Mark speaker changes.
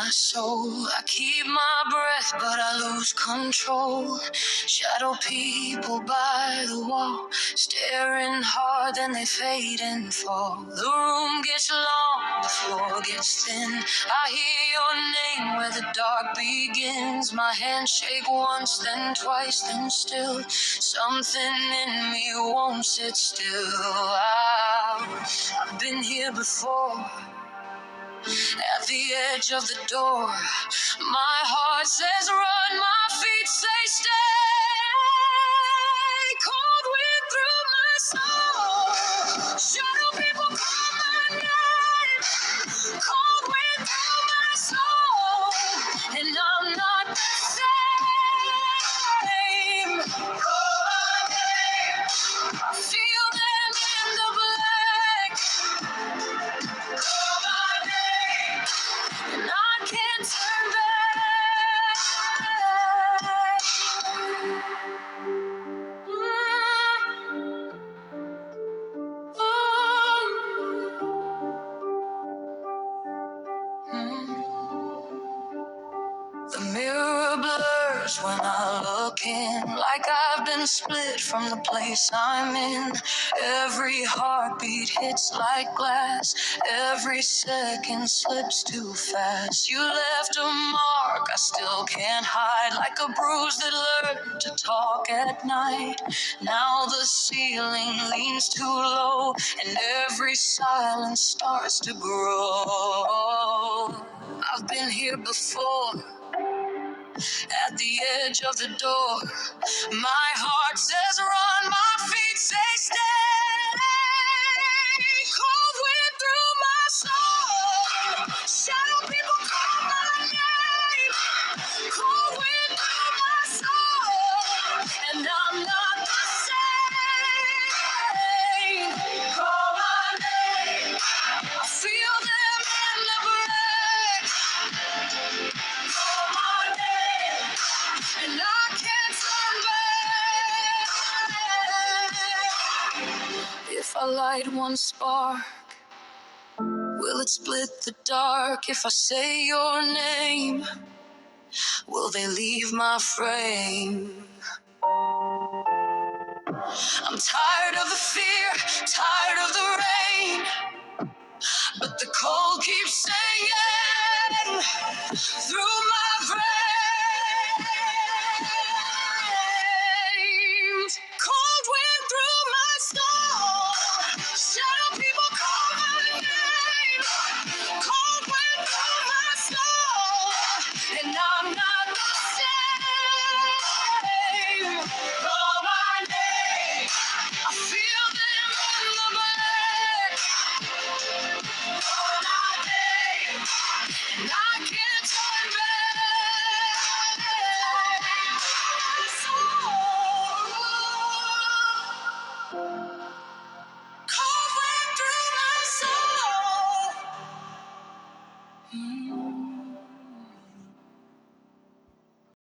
Speaker 1: my soul. I keep my breath, but I lose control. Shadow people by the wall, staring hard, then they fade and fall. The room gets long, the floor gets thin. I hear your name where the dark begins. My hands shake once, then twice, then still. Something in me won't sit still. I've been here before, at the edge of the door. My heart says run, my feet say stay. Cold wind through my soul. Shadow people call my name. Cold wind through my soul. And I'm not the same. Call my name. Feel them in the black. Call my name. And I can't turn back. The mirror blurs when I look in, like I've been split from the place I'm in. Every heartbeat hits like glass, every second slips too fast. You left a mark I still can't hide, like a bruise that learned to talk at night. Now the ceiling leans too low, and every silence starts to grow. I've been here before, at the edge of the door. My heart says run, my feet say stay. Cold wind through my soul. Shadow people call my name. Cold wind through my soul. And I'm not the same. Call my name. I feel them in the break. Call my name. And I can't turn back. If I light one spark, will it split the dark? If I say your name, will they leave my frame? I'm tired of the fear, tired of the rain, but the cold keeps saying